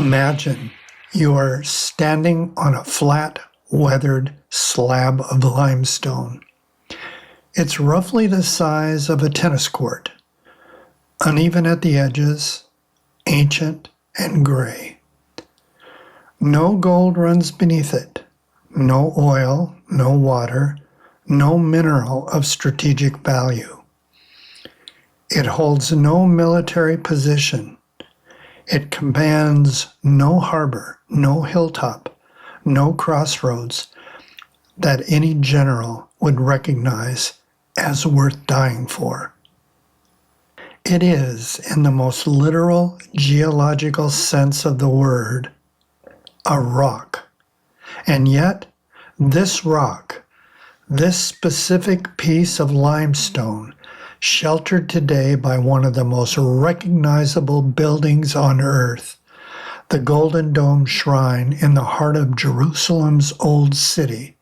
Imagine you are standing on a flat, weathered slab of limestone. It's roughly the size of a tennis court, uneven at the edges, ancient and gray. No gold runs beneath it, no oil, no water, no mineral of strategic value. It holds no military position. It commands no harbor, no hilltop, no crossroads that any general would recognize as worth dying for. It is, in the most literal geological sense of the word, a rock. And yet, this rock, this specific piece of limestone, sheltered today by one of the most recognizable buildings on earth, the Golden Dome Shrine in the heart of Jerusalem's Old City,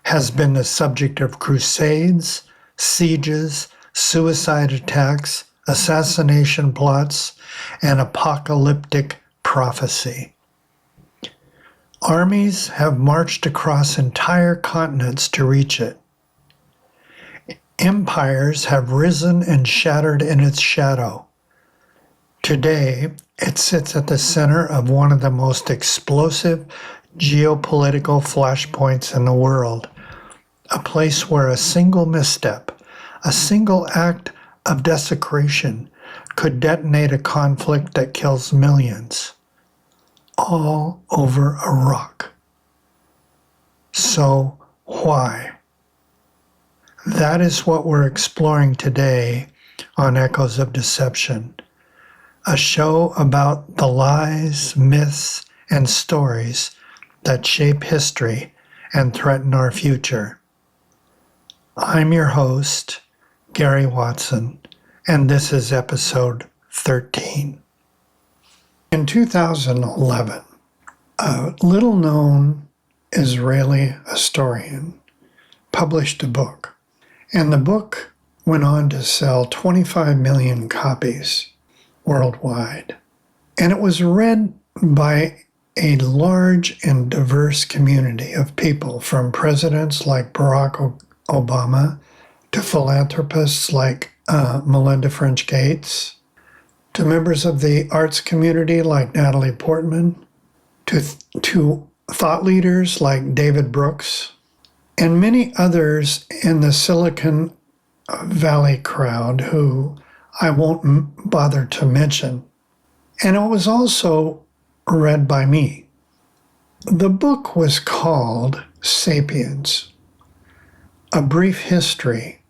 has been the subject of crusades, sieges, suicide attacks, assassination plots, and apocalyptic prophecy. Armies have marched across entire continents to reach it. Empires have risen and shattered in its shadow. Today, it sits at the center of one of the most explosive geopolitical flashpoints in the world, a place where a single misstep, a single act of desecration could detonate a conflict that kills millions, all over a rock. So why? That is what we're exploring today on Echoes of Deception, a show about the lies, myths, and stories that shape history and threaten our future. I'm your host, Gary Watson, and this is episode 13. In 2011, a little-known Israeli historian published a book. And the book went on to sell 25 million copies worldwide. And it was read by a large and diverse community of people, from presidents like Barack Obama to philanthropists like Melinda French Gates, to members of the arts community like Natalie Portman, to thought leaders like David Brooks, and many others in the Silicon Valley crowd who I won't bother to mention. And it was also read by me. The book was called Sapiens, A Brief History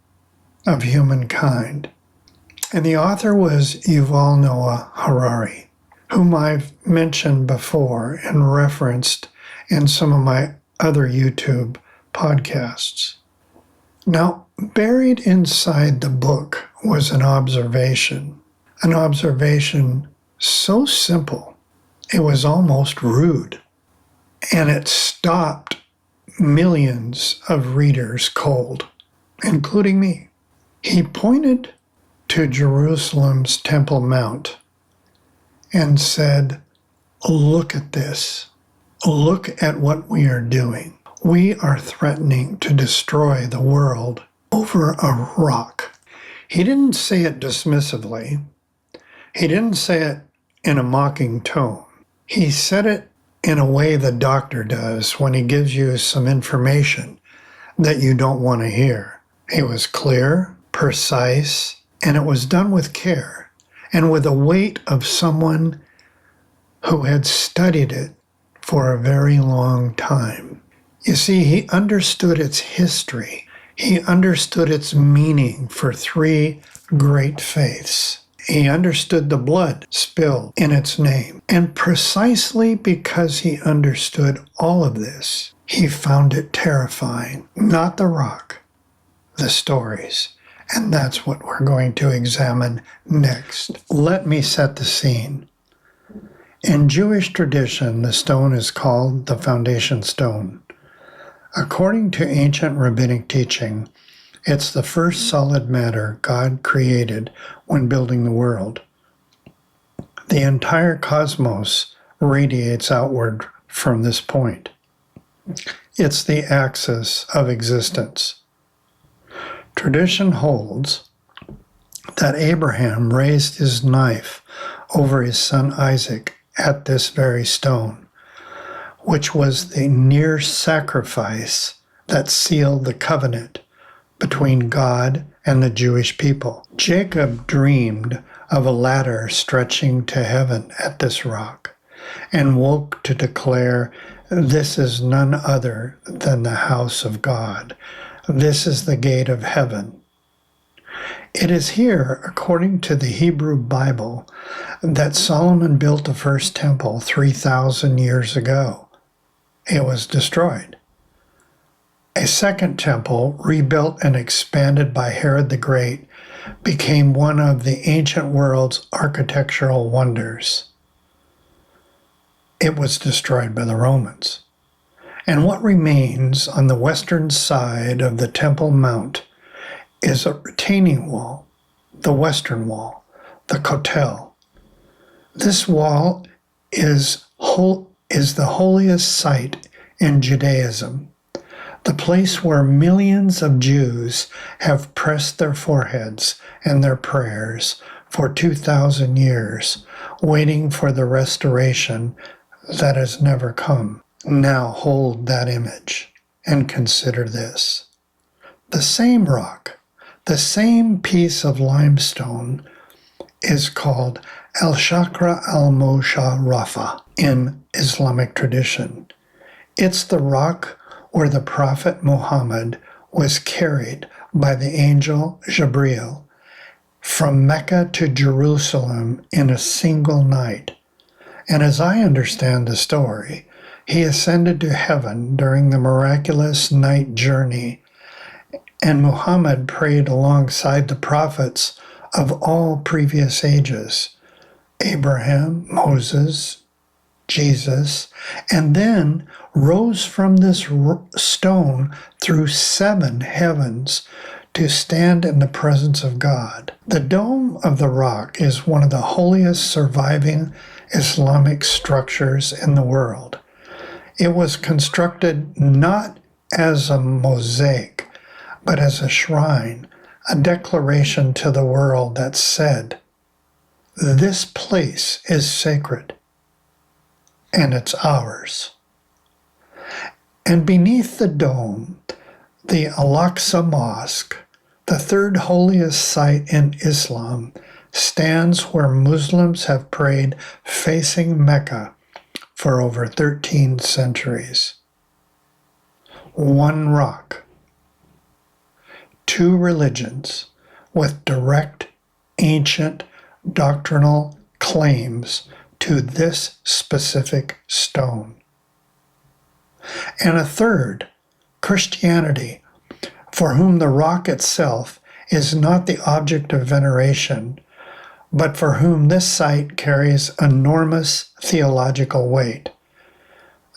of Humankind. And the author was Yuval Noah Harari, whom I've mentioned before and referenced in some of my other YouTube podcasts. Now, buried inside the book was an observation so simple it was almost rude, and it stopped millions of readers cold, including me. He pointed to Jerusalem's Temple Mount and said, "Look at this. Look at what we are doing. We are threatening to destroy the world over a rock." He didn't say it dismissively. He didn't say it in a mocking tone. He said it in a way the doctor does when he gives you some information that you don't want to hear. He was clear, precise, and it was done with care and with the weight of someone who had studied it for a very long time. You see, he understood its history. He understood its meaning for three great faiths. He understood the blood spilled in its name. And precisely because he understood all of this, he found it terrifying. Not the rock, the stories. And that's what we're going to examine next. Let me set the scene. In Jewish tradition, the stone is called the foundation stone. According to ancient rabbinic teaching, it's the first solid matter God created when building the world. The entire cosmos radiates outward from this point. It's the axis of existence. Tradition holds that Abraham raised his knife over his son Isaac at this very stone, which was the near sacrifice that sealed the covenant between God and the Jewish people. Jacob dreamed of a ladder stretching to heaven at this rock and woke to declare, "This is none other than the house of God. This is the gate of heaven." It is here, according to the Hebrew Bible, that Solomon built the first temple 3,000 years ago. It was destroyed. A second temple, rebuilt and expanded by Herod the Great, became one of the ancient world's architectural wonders. It was destroyed by the Romans. And what remains on the western side of the Temple Mount is a retaining wall, the western wall, the Kotel. This wall is the holiest site in Judaism, the place where millions of Jews have pressed their foreheads and their prayers for 2,000 years, waiting for the restoration that has never come. Now hold that image and consider this. The same rock, the same piece of limestone is called al-Shakra al-Moshe Rafa in Islamic tradition. It's the rock where the Prophet Muhammad was carried by the angel Jibril from Mecca to Jerusalem in a single night. And as I understand the story, he ascended to heaven during the miraculous night journey, and Muhammad prayed alongside the prophets of all previous ages, Abraham, Moses, Jesus, and then rose from this stone through 7 heavens to stand in the presence of God. The Dome of the Rock is one of the holiest surviving Islamic structures in the world. It was constructed not as a mosaic, but as a shrine, a declaration to the world that said, "This place is sacred, and it's ours." And beneath the dome, the Al-Aqsa Mosque, the third holiest site in Islam, stands where Muslims have prayed facing Mecca for over 13 centuries. One rock, 2 religions with direct, ancient, doctrinal claims to this specific stone. And a third, Christianity, for whom the rock itself is not the object of veneration, but for whom this site carries enormous theological weight.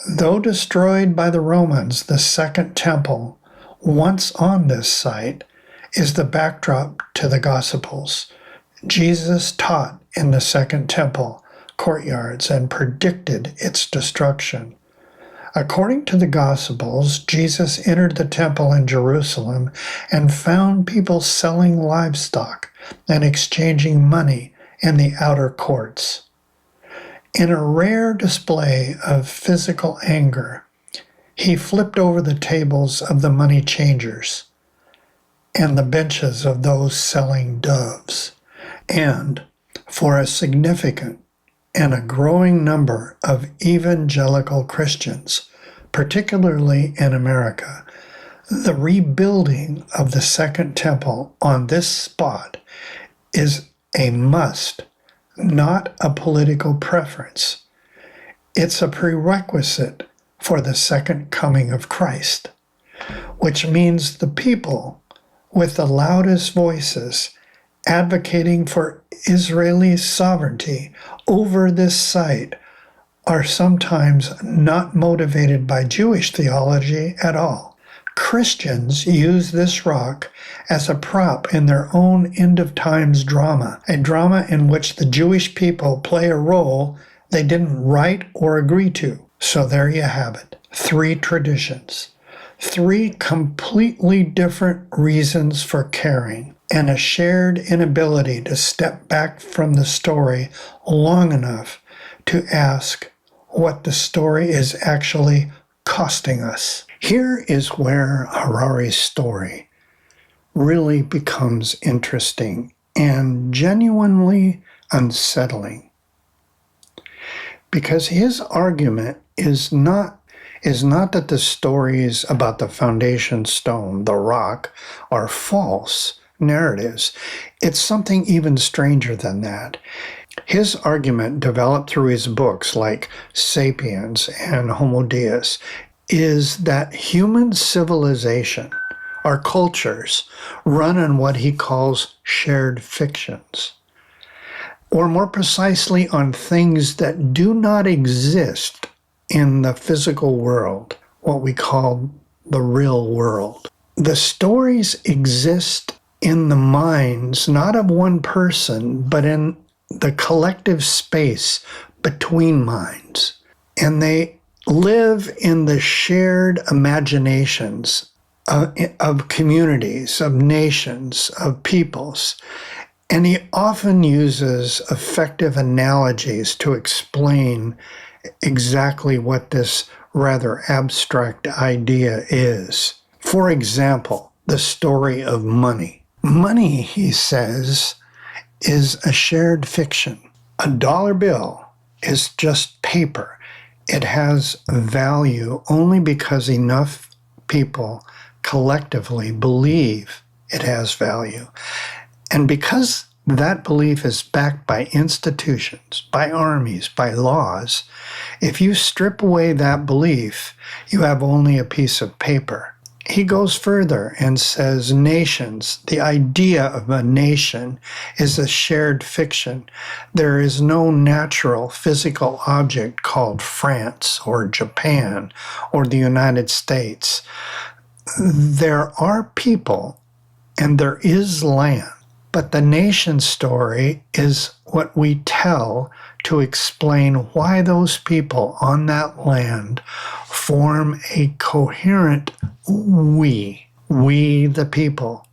Though destroyed by the Romans, the Second Temple, once on this site, is the backdrop to the Gospels. Jesus taught in the Second Temple courtyards and predicted its destruction. According to the Gospels, Jesus entered the temple in Jerusalem and found people selling livestock and exchanging money in the outer courts. In a rare display of physical anger, he flipped over the tables of the money changers and the benches of those selling doves. And for a significant and a growing number of evangelical Christians, particularly in America, the rebuilding of the Second Temple on this spot is a must, not a political preference. It's a prerequisite for the second coming of Christ, which means the people with the loudest voices advocating for Israeli sovereignty over this site are sometimes not motivated by Jewish theology at all. Christians use this rock as a prop in their own end of times drama, a drama in which the Jewish people play a role they didn't write or agree to. So there you have it. 3 traditions, 3 completely different reasons for caring, and a shared inability to step back from the story long enough to ask what the story is actually costing us. Here is where Harari's story really becomes interesting and genuinely unsettling. Because his argument is not that the stories about the foundation stone, the rock, are false narratives. It's something even stranger than that. His argument, developed through his books like Sapiens and Homo Deus, is that human civilization, our cultures, run on what he calls shared fictions, or more precisely on things that do not exist in the physical world, what we call the real world. The stories exist in the minds, not of one person, but in the collective space between minds. And they live in the shared imaginations of communities, of nations, of peoples. And he often uses effective analogies to explain exactly what this rather abstract idea is. For example, the story of money. Money, he says, is a shared fiction. A dollar bill is just paper. It has value only because enough people collectively believe it has value. And because that belief is backed by institutions, by armies, by laws, if you strip away that belief, you have only a piece of paper. He goes further and says nations, the idea of a nation, is a shared fiction. There is no natural physical object called France or Japan or the United States. There are people and there is land, but the nation story is what we tell to explain why those people on that land form a coherent we the people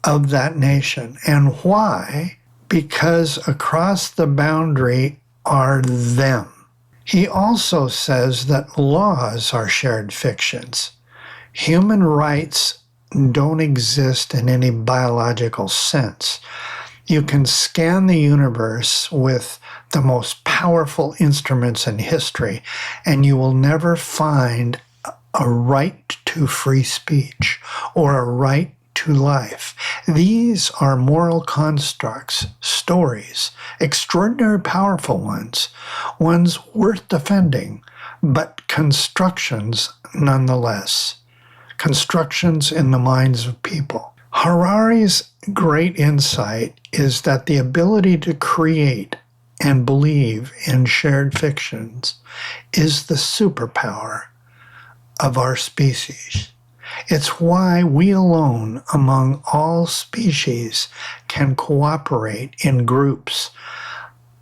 of that nation. And why? Because across the boundary are them. He also says that laws are shared fictions. Human rights don't exist in any biological sense. You can scan the universe with the most powerful instruments in history, and you will never find a right to free speech or a right to life. These are moral constructs, stories, extraordinary powerful ones worth defending, but constructions nonetheless. Constructions in the minds of people. Harari's great insight is that the ability to create and believe in shared fictions is the superpower of our species. It's why we alone among all species can cooperate in groups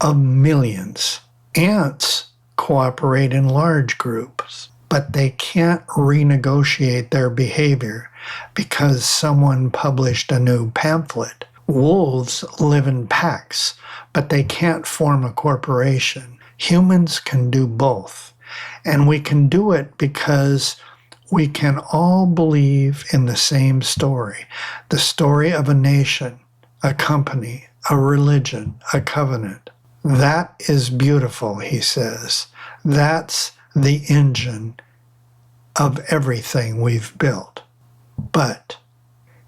of millions. Ants cooperate in large groups, but they can't renegotiate their behavior because someone published a new pamphlet. Wolves live in packs, but they can't form a corporation. Humans can do both. And we can do it because we can all believe in the same story, the story of a nation, a company, a religion, a covenant. That is beautiful, he says. That's the engine of everything we've built. But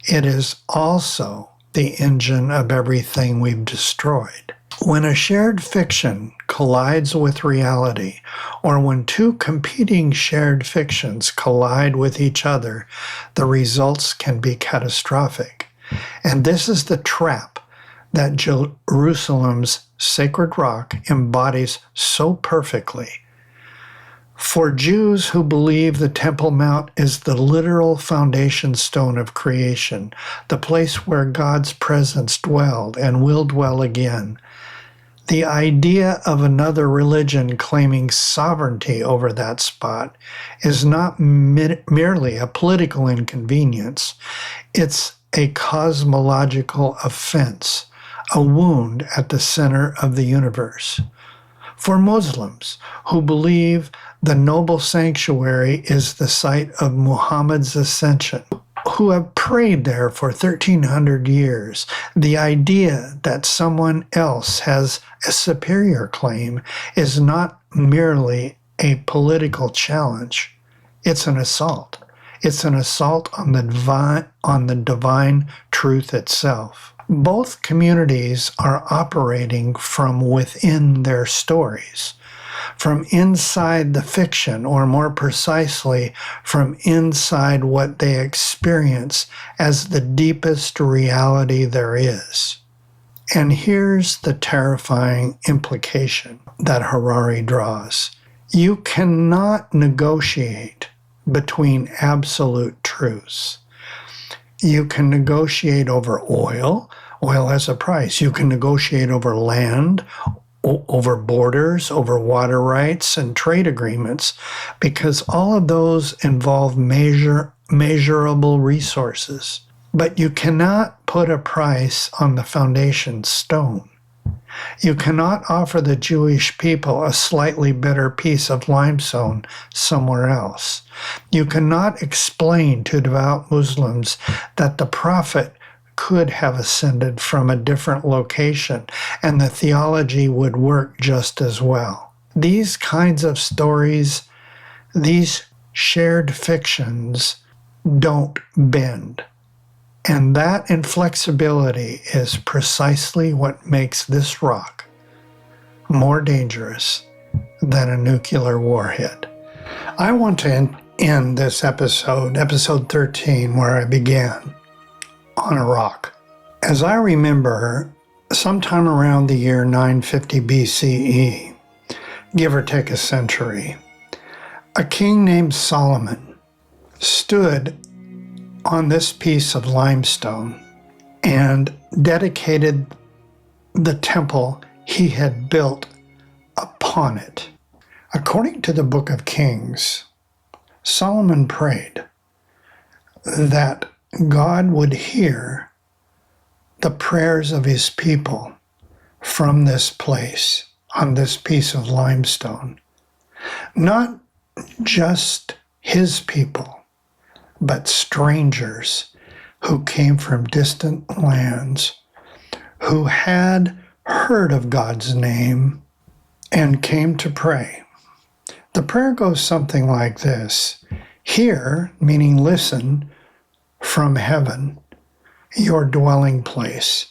it is also the engine of everything we've destroyed. When a shared fiction collides with reality, or when two competing shared fictions collide with each other, the results can be catastrophic. And this is the trap that Jerusalem's sacred rock embodies so perfectly. For Jews who believe the Temple Mount is the literal foundation stone of creation, the place where God's presence dwelled and will dwell again, The idea of another religion claiming sovereignty over that spot is not merely a political inconvenience. It's a cosmological offense, a wound at the center of the universe. For Muslims who believe the noble sanctuary is the site of Muhammad's ascension, who have prayed there for 1,300 years, the idea that someone else has a superior claim is not merely a political challenge. It's an assault. It's an assault on the divine truth itself. Both communities are operating from within their stories, from inside the fiction, or more precisely, from inside what they experience as the deepest reality there is. And here's the terrifying implication that Harari draws. You cannot negotiate between absolute truths. You can negotiate over oil. Oil has a price. You can negotiate over land, over borders, over water rights and trade agreements, because all of those involve measurable resources. But you cannot put a price on the foundation stone. You cannot offer the Jewish people a slightly better piece of limestone somewhere else. You cannot explain to devout Muslims that the prophet could have ascended from a different location and the theology would work just as well. These kinds of stories, these shared fictions, don't bend. And that inflexibility is precisely what makes this rock more dangerous than a nuclear warhead. I want to end this episode 13, where I began, on a rock. As I remember, sometime around the year 950 BCE, give or take a century, a king named Solomon stood on this piece of limestone and dedicated the temple he had built upon it. According to the Book of Kings, Solomon prayed that God would hear the prayers of his people from this place, on this piece of limestone. Not just his people, but strangers who came from distant lands, who had heard of God's name and came to pray. The prayer goes something like this: hear, meaning listen, from heaven, your dwelling place,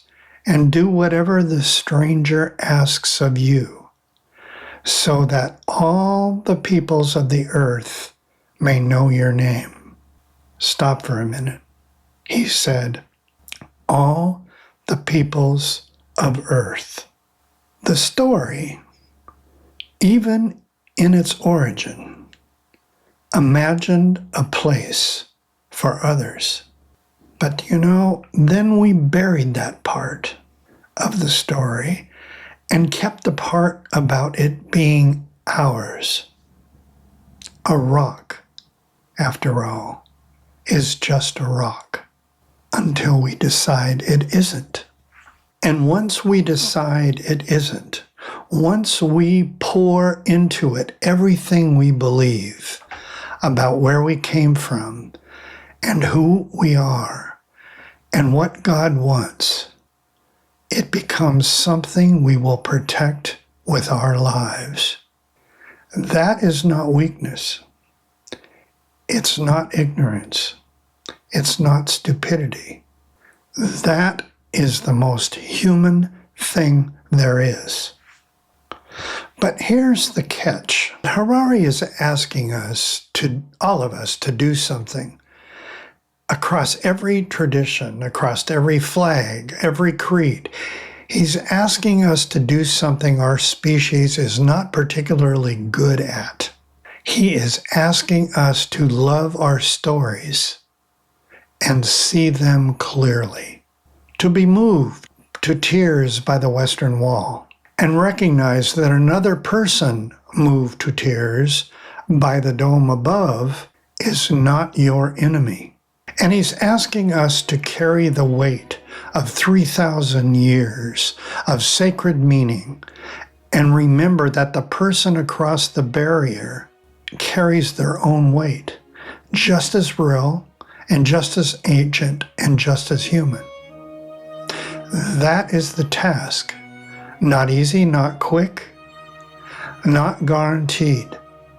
and do whatever the stranger asks of you, so that all the peoples of the earth may know your name. Stop for a minute. He said, all the peoples of earth. The story, even in its origin, imagined a place for others. But then we buried that part of the story and kept the part about it being ours. A rock, after all, is just a rock until we decide it isn't. And once we decide it isn't, once we pour into it everything we believe about where we came from and who we are and what God wants, it becomes something we will protect with our lives. That is not weakness. It's not ignorance. It's not stupidity. That is the most human thing there is. But here's the catch. Harari is asking all of us, to do something across every tradition, across every flag, every creed. He's asking us to do something our species is not particularly good at. He is asking us to love our stories and see them clearly, to be moved to tears by the Western Wall, and recognize that another person moved to tears by the dome above is not your enemy. And he's asking us to carry the weight of 3,000 years of sacred meaning and remember that the person across the barrier carries their own weight, just as real and just as ancient and just as human. That is the task. Not easy, not quick, not guaranteed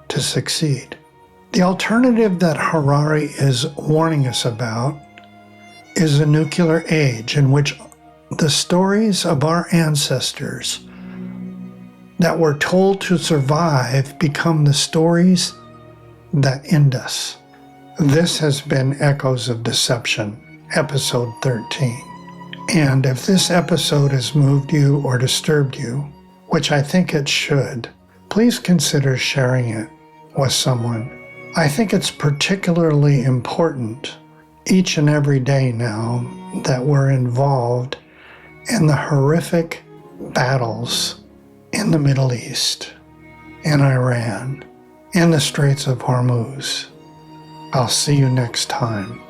to succeed. The alternative that Harari is warning us about is a nuclear age in which the stories of our ancestors that were told to survive become the stories that end us. This has been Echoes of Deception, episode 13. And if this episode has moved you or disturbed you, which I think it should, please consider sharing it with someone. I think it's particularly important each and every day now that we're involved in the horrific battles in the Middle East, in Iran, in the Straits of Hormuz. I'll see you next time.